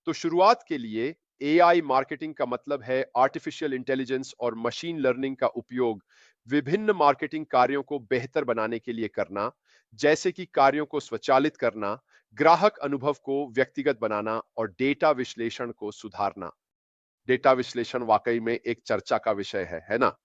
तो शुरुआत के लिए एआई मार्केटिंग का मतलब है आर्टिफिशियल इंटेलिजेंस और मशीन लर्निंग का उपयोग विभिन्न मार्केटिंग कार्यों को बेहतर बनाने के लिए करना, जैसे कि कार्यों को स्वचालित करना, ग्राहक अनुभव को व्यक्तिगत बनाना और डेटा विश्लेषण को सुधारना। डेटा विश्लेषण वाकई में एक चर्चा का विषय है ना?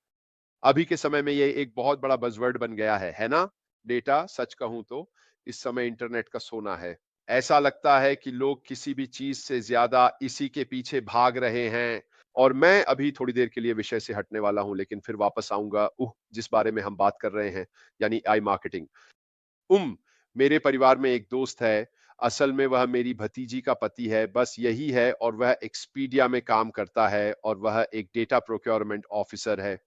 अभी के समय में ये एक बहुत बड़ा बज़वर्ड बन गया है ना? डेटा सच कहूं तो इस समय इंटरनेट का सोना है। ऐसा लगता है कि लोग किसी भी चीज से ज्यादा इसी के पीछे भाग रहे हैं। और मैं अभी थोड़ी देर के लिए विषय से हटने वाला हूं, लेकिन फिर वापस आऊंगा जिस बारे में हम बात कर रहे हैं, यानी आई मार्केटिंग। मेरे परिवार में एक दोस्त है। असल में वह मेरी भतीजी का पति है, बस यही है। और वह एक्सपीडिया में काम करता है और वह एक डेटा प्रोक्योरमेंट ऑफिसर है।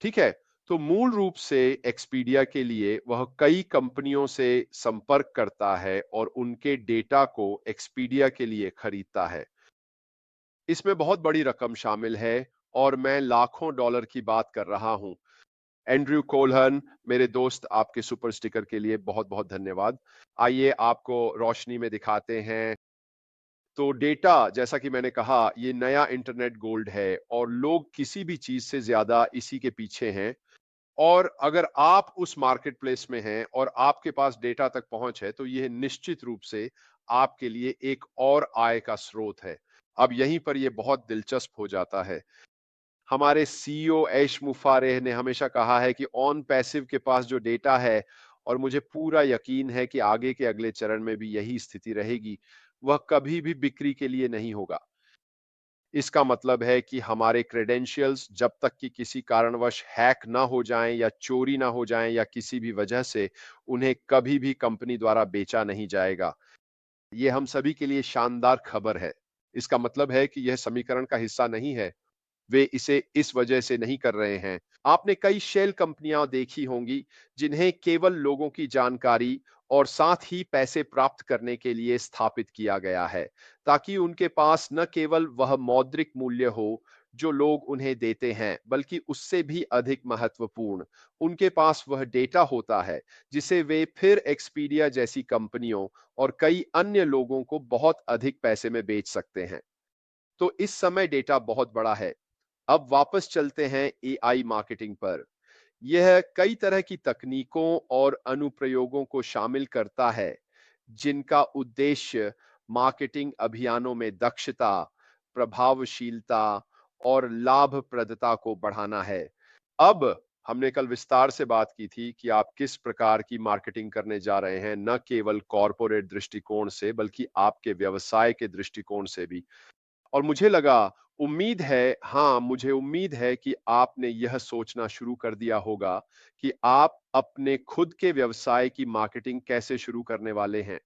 ठीक है। तो मूल रूप से एक्सपीडिया के लिए वह कई कंपनियों से संपर्क करता है और उनके डेटा को एक्सपीडिया के लिए खरीदता है। इसमें बहुत बड़ी रकम शामिल है और मैं लाखों डॉलर की बात कर रहा हूं। एंड्रयू कोलहन, मेरे दोस्त, आपके सुपर स्टिकर के लिए बहुत बहुत धन्यवाद। आइए आपको रोशनी में दिखाते हैं। तो डेटा, जैसा कि मैंने कहा, ये नया इंटरनेट गोल्ड है और लोग किसी भी चीज से ज्यादा इसी के पीछे हैं। और अगर आप उस मार्केट प्लेस में हैं और आपके पास डेटा तक पहुंच है, तो यह निश्चित रूप से आपके लिए एक और आय का स्रोत है। अब यहीं पर यह बहुत दिलचस्प हो जाता है। हमारे सीईओ ऐश मुफारेह ने हमेशा कहा है कि ऑन पैसिव के पास जो डेटा है, और मुझे पूरा यकीन है कि आगे के अगले चरण में भी यही स्थिति रहेगी, वह कभी भी बिक्री के लिए नहीं होगा। इसका मतलब है कि हमारे क्रेडेंशियल्स जब तक कि किसी कारणवश हैक ना हो जाएं या चोरी ना हो जाएं या किसी भी वजह से, उन्हें कभी भी कंपनी द्वारा बेचा नहीं जाएगा। यह हम सभी के लिए शानदार खबर है। इसका मतलब है कि यह समीकरण का हिस्सा नहीं है। वे इसे इस वजह से नहीं कर रहे हैं। आपने कई शेल कंपनियां देखी होंगी जिन्हें केवल लोगों की जानकारी और साथ ही पैसे प्राप्त करने के लिए स्थापित किया गया है, ताकि उनके पास न केवल वह मौद्रिक मूल्य हो जो लोग उन्हें देते हैं, बल्कि उससे भी अधिक महत्वपूर्ण, उनके पास वह डेटा होता है जिसे वे फिर एक्सपीडिया जैसी कंपनियों और कई अन्य लोगों को बहुत अधिक पैसे में बेच सकते हैं। तो इस समय डेटा बहुत बड़ा है। अब वापस चलते हैं एआई मार्केटिंग पर। यह कई तरह की तकनीकों और अनुप्रयोगों को शामिल करता है जिनका उद्देश्य मार्केटिंग अभियानों में दक्षता, प्रभावशीलता और लाभप्रदता को बढ़ाना है। अब हमने कल विस्तार से बात की थी कि आप किस प्रकार की मार्केटिंग करने जा रहे हैं, न केवल कॉरपोरेट दृष्टिकोण से बल्कि आपके व्यवसाय के दृष्टिकोण से भी। और मुझे लगा, मुझे उम्मीद है कि आपने यह सोचना शुरू कर दिया होगा कि आप अपने खुद के व्यवसाय की मार्केटिंग कैसे शुरू करने वाले हैं।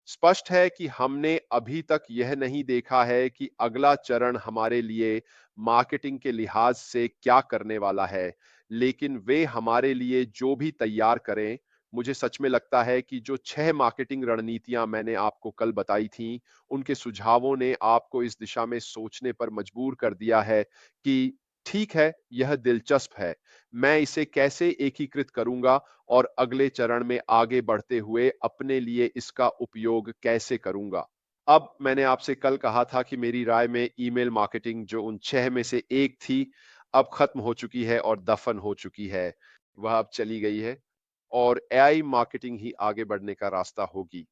स्पष्ट है कि हमने अभी तक यह नहीं देखा है कि अगला चरण हमारे लिए मार्केटिंग के लिहाज से क्या करने वाला है, लेकिन वे हमारे लिए जो भी तैयार करें, मुझे सच में लगता है कि जो 6 मार्केटिंग रणनीतियां मैंने आपको कल बताई थीं, उनके सुझावों ने आपको इस दिशा में सोचने पर मजबूर कर दिया है कि ठीक है, यह दिलचस्प है, मैं इसे कैसे एकीकृत करूंगा और अगले चरण में आगे बढ़ते हुए अपने लिए इसका उपयोग कैसे करूंगा। अब मैंने आपसे कल कहा था कि मेरी राय में ईमेल मार्केटिंग, जो उन 6 में से एक थी, अब खत्म हो चुकी है और दफन हो चुकी है। वह अब चली गई है और एआई मार्केटिंग ही आगे बढ़ने का रास्ता होगी।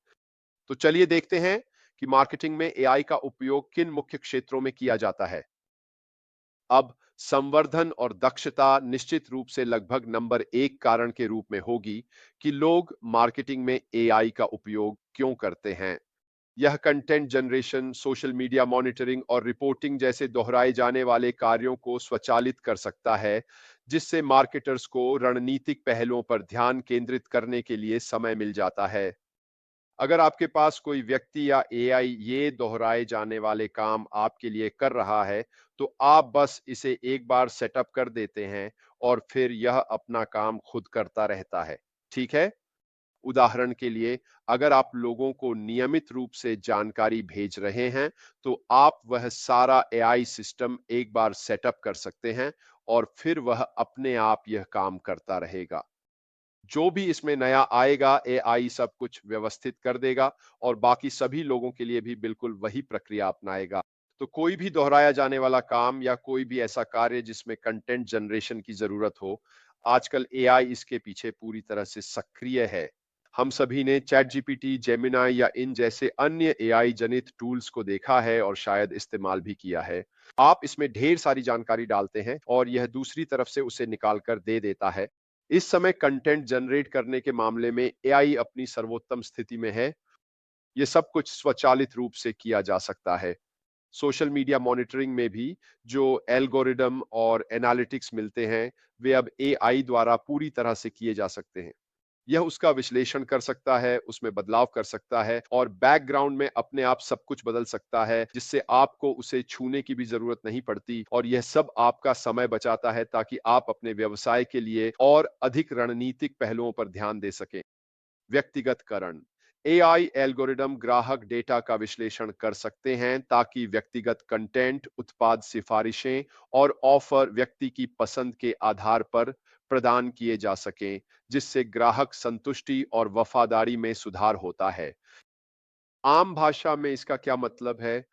तो चलिए देखते हैं कि मार्केटिंग में एआई का उपयोग किन मुख्य क्षेत्रों में किया जाता है। अब संवर्धन और दक्षता निश्चित रूप से लगभग नंबर 1 कारण के रूप में होगी कि लोग मार्केटिंग में एआई का उपयोग क्यों करते हैं। यह content generation, social media monitoring और रिपोर्टिंग जैसे दोहराए जाने वाले कार्यों को स्वचालित कर सकता है, जिससे मार्केटर्स को रणनीतिक पहलुओं पर ध्यान केंद्रित करने के लिए समय मिल जाता है। अगर आपके पास कोई व्यक्ति या एआई ये दोहराए जाने वाले काम आपके लिए कर रहा है, तो आप बस इसे एक बार सेटअप कर देते हैं और फिर यह अपना काम खुद करता रहता है। ठीक है? उदाहरण के लिए, अगर आप लोगों को नियमित रूप से जानकारी भेज रहे हैं, तो आप वह सारा एआई सिस्टम एक बार सेटअप कर सकते हैं और फिर वह अपने आप यह काम करता रहेगा। जो भी इसमें नया आएगा, एआई सब कुछ व्यवस्थित कर देगा और बाकी सभी लोगों के लिए भी बिल्कुल वही प्रक्रिया अपनाएगा। तो कोई भी दोहराया जाने वाला काम या कोई भी ऐसा कार्य जिसमें कंटेंट जनरेशन की ज़रूरत हो, आजकल एआई इसके पीछे पूरी तरह से सक्रिय है। हम सभी ने चैट जीपीटी, जेमिनी या इन जैसे अन्य एआई जनित टूल्स को देखा है और शायद इस्तेमाल भी किया है। आप इसमें ढेर सारी जानकारी डालते हैं और यह दूसरी तरफ से उसे निकाल कर दे देता है। इस समय कंटेंट जनरेट करने के मामले में एआई अपनी सर्वोत्तम स्थिति में है। ये सब कुछ स्वचालित रूप से किया जा सकता है। सोशल मीडिया मॉनिटरिंग में भी जो एल्गोरिदम और एनालिटिक्स मिलते हैं, वे अब एआई द्वारा पूरी तरह से किए जा सकते हैं। यह उसका विश्लेषण कर सकता है, उसमें बदलाव कर सकता है और बैकग्राउंड में अपने आप सब कुछ बदल सकता है, जिससे आपको उसे छूने की भी जरूरत नहीं पड़ती और यह सब आपका समय बचाता है ताकि आप अपने व्यवसाय के लिए और अधिक रणनीतिक पहलुओं पर ध्यान दे सकें। व्यक्तिगतकरण एआई एल्गोरिदम ग्राहक डेटा का विश्लेषण कर सकते हैं ताकि व्यक्तिगत कंटेंट, उत्पाद सिफारिशें और ऑफर व्यक्ति की पसंद के आधार पर प्रदान किए जा सकें, जिससे ग्राहक संतुष्टि और वफादारी में सुधार होता है। आम भाषा में इसका क्या मतलब है?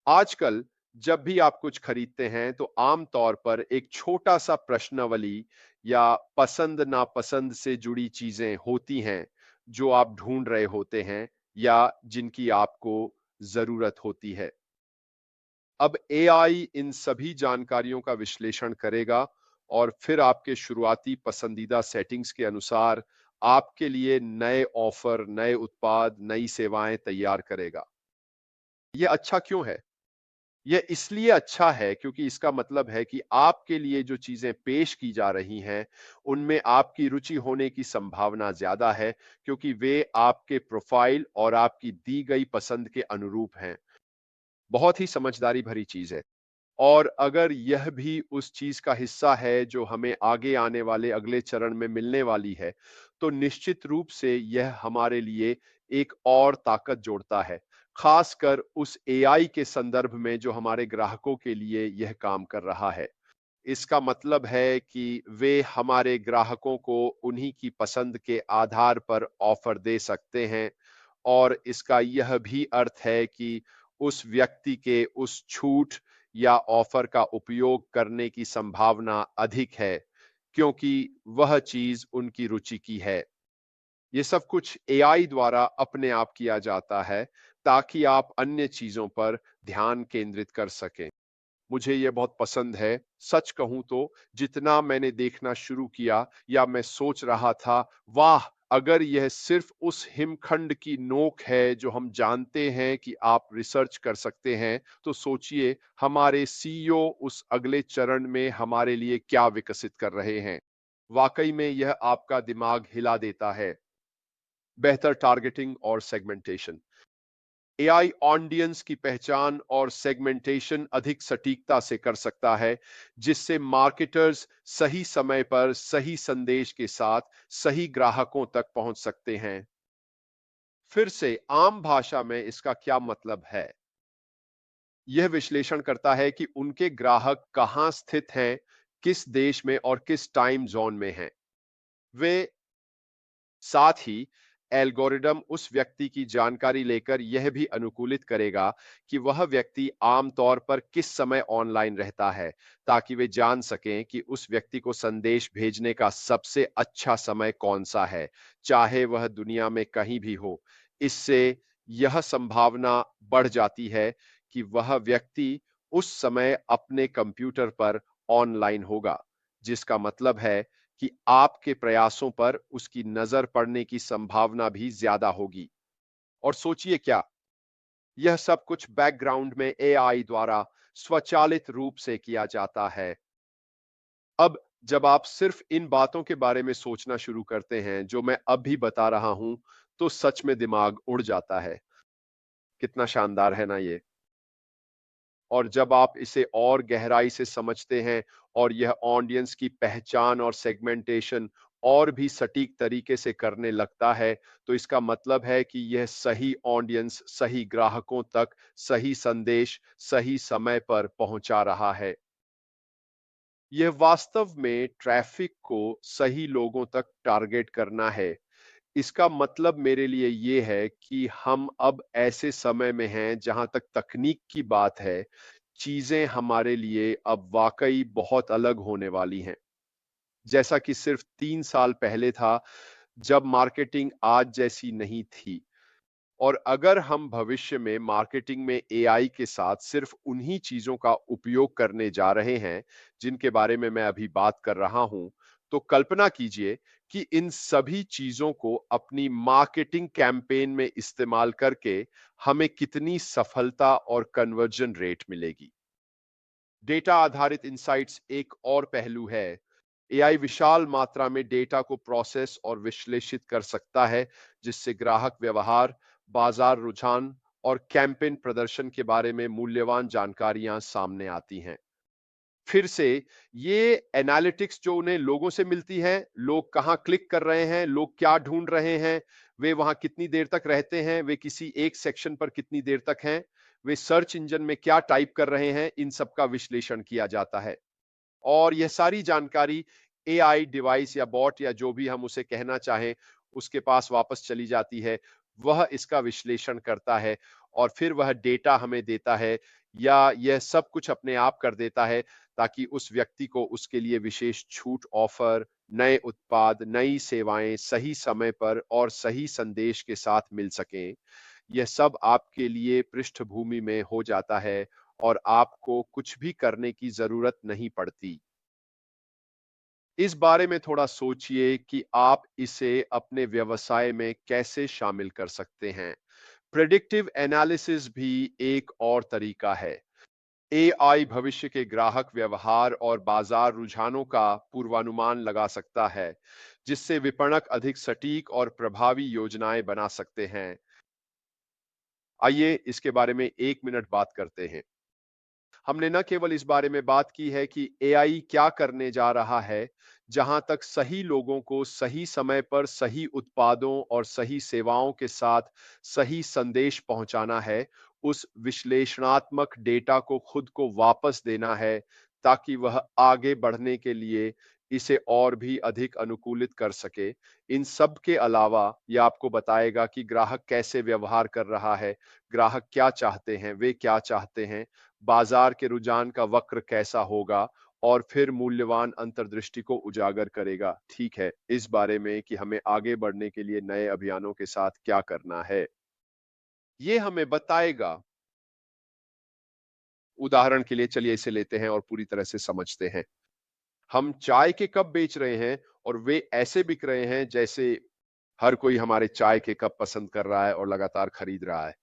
आजकल जब भी आप कुछ खरीदते हैं तो आम तौर पर एक छोटा सा प्रश्नावली या पसंद नापसंद से जुड़ी चीजें होती हैं जो आप ढूंढ रहे होते हैं या जिनकी आपको जरूरत होती है। अब एआई इन सभी जानकारियों का विश्लेषण करेगा और फिर आपके शुरुआती पसंदीदा सेटिंग्स के अनुसार आपके लिए नए ऑफर, नए उत्पाद, नई सेवाएं तैयार करेगा। यह अच्छा क्यों है? यह इसलिए अच्छा है क्योंकि इसका मतलब है कि आपके लिए जो चीजें पेश की जा रही हैं, उनमें आपकी रुचि होने की संभावना ज्यादा है क्योंकि वे आपके प्रोफाइल और आपकी दी गई पसंद के अनुरूप हैं। बहुत ही समझदारी भरी चीज है। और अगर यह भी उस चीज का हिस्सा है जो हमें आगे आने वाले अगले चरण में मिलने वाली है, तो निश्चित रूप से यह हमारे लिए एक और ताकत जोड़ता है, खासकर उस एआई के संदर्भ में जो हमारे ग्राहकों के लिए यह काम कर रहा है। इसका मतलब है कि वे हमारे ग्राहकों को उन्हीं की पसंद के आधार पर ऑफर दे सकते हैं और इसका यह भी अर्थ है कि उस व्यक्ति के उस छूट या ऑफर का उपयोग करने की संभावना अधिक है क्योंकि वह चीज उनकी रुचि की है। ये सब कुछ एआई द्वारा अपने आप किया जाता है ताकि आप अन्य चीजों पर ध्यान केंद्रित कर सकें। मुझे ये बहुत पसंद है। सच कहूँ तो जितना मैंने देखना शुरू किया या मैं सोच रहा था, वाह! अगर यह सिर्फ उस हिमखंड की नोक है जो हम जानते हैं कि आप रिसर्च कर सकते हैं, तो सोचिए हमारे सीईओ उस अगले चरण में हमारे लिए क्या विकसित कर रहे हैं। वाकई में यह आपका दिमाग हिला देता है। बेहतर टारगेटिंग और सेगमेंटेशन एआई ऑडियंस की पहचान और सेगमेंटेशन अधिक सटीकता से कर सकता है, जिससे मार्केटर्स सही समय पर सही संदेश के साथ सही ग्राहकों तक पहुंच सकते हैं। फिर से आम भाषा में इसका क्या मतलब है? यह विश्लेषण करता है कि उनके ग्राहक कहां स्थित हैं, किस देश में और किस टाइम जोन में हैं। वे साथ ही एल्गोरिदम उस व्यक्ति की जानकारी लेकर यह भी अनुकूलित करेगा कि वह व्यक्ति आमतौर पर किस समय ऑनलाइन रहता है, ताकि वे जान सकें कि उस व्यक्ति को संदेश भेजने का सबसे अच्छा समय कौन सा है, चाहे वह दुनिया में कहीं भी हो। इससे यह संभावना बढ़ जाती है कि वह व्यक्ति उस समय अपने कंप्यूटर पर ऑनलाइन होगा, जिसका मतलब है कि आपके प्रयासों पर उसकी नजर पड़ने की संभावना भी ज्यादा होगी। और सोचिए क्या, यह सब कुछ बैकग्राउंड में एआई द्वारा स्वचालित रूप से किया जाता है। अब जब आप सिर्फ इन बातों के बारे में सोचना शुरू करते हैं जो मैं अब भी बता रहा हूं, तो सच में दिमाग उड़ जाता है। कितना शानदार है ना ये? और जब आप इसे और गहराई से समझते हैं और यह ऑडियंस की पहचान और सेगमेंटेशन और भी सटीक तरीके से करने लगता है, तो इसका मतलब है कि यह सही ऑडियंस, सही ग्राहकों तक सही संदेश, सही समय पर पहुंचा रहा है। यह वास्तव में ट्रैफिक को सही लोगों तक टारगेट करना है। इसका मतलब मेरे लिए ये है कि हम अब ऐसे समय में हैं जहां तक तकनीक की बात है, चीजें हमारे लिए अब वाकई बहुत अलग होने वाली हैं। जैसा कि सिर्फ 3 साल पहले था, जब मार्केटिंग आज जैसी नहीं थी। और अगर हम भविष्य में मार्केटिंग में एआई के साथ सिर्फ उन्हीं चीजों का उपयोग करने जा रहे हैं जिनके बारे में मैं अभी बात कर रहा हूं, तो कल्पना कीजिए कि इन सभी चीजों को अपनी मार्केटिंग कैंपेन में इस्तेमाल करके हमें कितनी सफलता और कन्वर्जन रेट मिलेगी। डेटा आधारित इंसाइट्स एक और पहलू है। एआई विशाल मात्रा में डेटा को प्रोसेस और विश्लेषित कर सकता है, जिससे ग्राहक व्यवहार, बाजार रुझान और कैंपेन प्रदर्शन के बारे में मूल्यवान जानकारियां सामने आती हैं। फिर से ये एनालिटिक्स जो उन्हें लोगों से मिलती है, लोग कहां क्लिक कर रहे हैं, लोग क्या ढूंढ रहे हैं, वे वहां कितनी देर तक रहते हैं, वे किसी एक सेक्शन पर कितनी देर तक हैं, वे सर्च इंजन में क्या टाइप कर रहे हैं, इन सब का विश्लेषण किया जाता है। और यह सारी जानकारी एआई डिवाइस या बॉट या जो भी हम उसे कहना चाहें, उसके पास वापस चली जाती है। वह इसका विश्लेषण करता है और फिर वह डेटा हमें देता है, या यह सब कुछ अपने आप कर देता है, ताकि उस व्यक्ति को उसके लिए विशेष छूट ऑफर, नए उत्पाद, नई सेवाएं सही समय पर और सही संदेश के साथ मिल सकें। यह सब आपके लिए पृष्ठभूमि में हो जाता है और आपको कुछ भी करने की जरूरत नहीं पड़ती। इस बारे में थोड़ा सोचिए कि आप इसे अपने व्यवसाय में कैसे शामिल कर सकते हैं। प्रेडिक्टिव एनालिसिस भी एक और तरीका है। एआई भविष्य के ग्राहक व्यवहार और बाजार रुझानों का पूर्वानुमान लगा सकता है, जिससे विपणक अधिक सटीक और प्रभावी योजनाएं बना सकते हैं। आइए इसके बारे में 1 मिनट बात करते हैं। हमने न केवल इस बारे में बात की है कि एआई क्या करने जा रहा है, जहां तक सही लोगों को सही समय पर सही उत्पादों और सही सेवाओं के साथ सही संदेश पहुंचाना है, उस विश्लेषणात्मक डेटा को खुद को वापस देना है, ताकि वह आगे बढ़ने के लिए इसे और भी अधिक अनुकूलित कर सके। इन सब के अलावा यह आपको बताएगा कि ग्राहक कैसे व्यवहार कर रहा है, ग्राहक क्या चाहते हैं, वे क्या चाहते हैं, बाजार के रुझान का वक्र कैसा होगा, और फिर मूल्यवान अंतर्दृष्टि को उजागर करेगा। ठीक है, इस बारे में कि हमें आगे बढ़ने के लिए नए अभियानों के साथ क्या करना है, ये हमें बताएगा। उदाहरण के लिए चलिए इसे लेते हैं और पूरी तरह से समझते हैं। हम चाय के कप बेच रहे हैं और वे ऐसे बिक रहे हैं जैसे हर कोई हमारे चाय के कप पसंद कर रहा है और लगातार खरीद रहा है।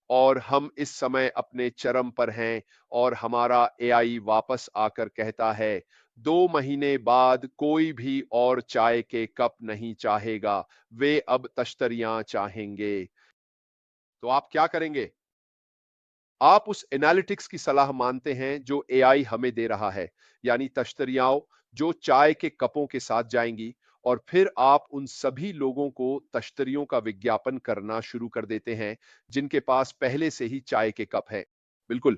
और हम इस समय अपने चरम पर हैं और हमारा एआई वापस आकर कहता है, 2 महीने बाद कोई भी और चाय के कप नहीं चाहेगा, वे अब तश्तरियां चाहेंगे। तो आप क्या करेंगे? आप उस एनालिटिक्स की सलाह मानते हैं जो एआई हमें दे रहा है, यानी तश्तरियां जो चाय के कपों के साथ जाएंगी, और फिर आप उन सभी लोगों को तश्तरियों का विज्ञापन करना शुरू कर देते हैं जिनके पास पहले से ही चाय के कप हैं। बिल्कुल।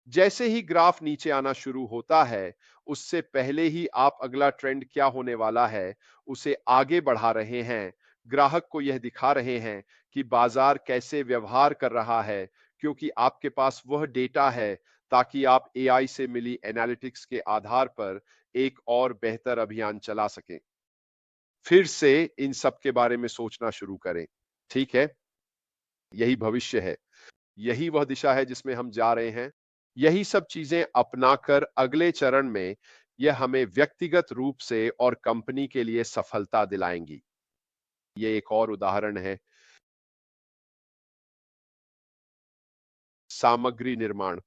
जैसे ही ग्राफ नीचे आना शुरू होता है, उससे पहले ही आप अगला ट्रेंड क्या होने वाला है, उसे आगे बढ़ा रहे हैं। ग्राहक को यह दिखा रहे हैं कि बाजार कैसे व्यवहार कर रहा है, क्योंकि आपके पास वह डेटा है, ताकि आप एआई से मिली एनालिटिक्स के आधार पर एक और बेहतर अभियान चला सकें। फिर से इन सब के बारे में सोचना शुरू करें। ठीक है? यही भविष्य है। यही वह दिशा है जिसमें हम जा रहे हैं। यही सब चीजें अपनाकर अगले चरण में यह हमें व्यक्तिगत रूप से और कंपनी के लिए सफलता दिलाएंगी। ये एक और उदाहरण है। सामग्री निर्माण।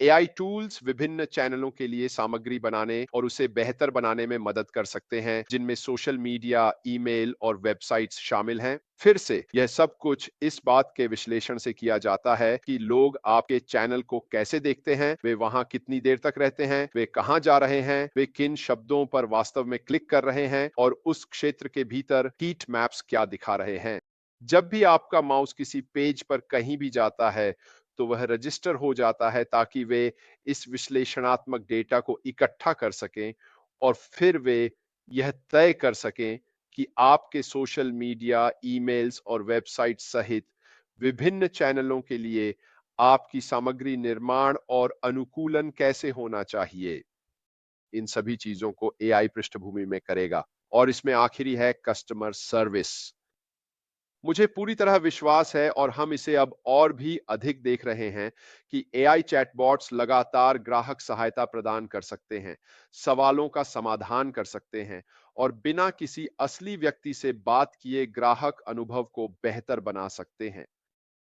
एआई टूल्स विभिन्न चैनलों के लिए सामग्री बनाने और उसे बेहतर बनाने में मदद कर सकते हैं, जिनमें सोशल मीडिया, ईमेल और वेबसाइट्स शामिल हैं। फिर से यह सब कुछ इस बात के विश्लेषण से किया जाता है कि लोग आपके चैनल को कैसे देखते हैं, वे वहां कितनी देर तक रहते हैं, वे कहां जा रहे हैं, वे किन शब्दों पर वास्तव में क्लिक कर रहे हैं, और उस क्षेत्र के भीतर हीट मैप्स क्या दिखा रहे हैं। जब भी आपका माउस किसी पेज पर कहीं भी जाता है, तो वह रजिस्टर हो जाता है ताकि वे इस विश्लेषणात्मक डेटा को इकट्ठा कर सकें और फिर वे यह तय कर सकें कि आपके सोशल मीडिया, ईमेल्स और वेबसाइट सहित विभिन्न चैनलों के लिए आपकी सामग्री निर्माण और अनुकूलन कैसे होना चाहिए। इन सभी चीजों को एआई पृष्ठभूमि में करेगा। और इसमें आखिरी है कस्टमर सर्विस। मुझे पूरी तरह विश्वास है और हम इसे अब और भी अधिक देख रहे हैं कि एआई चैटबॉट्स लगातार ग्राहक सहायता प्रदान कर सकते हैं, सवालों का समाधान कर सकते हैं और बिना किसी असली व्यक्ति से बात किए ग्राहक अनुभव को बेहतर बना सकते हैं।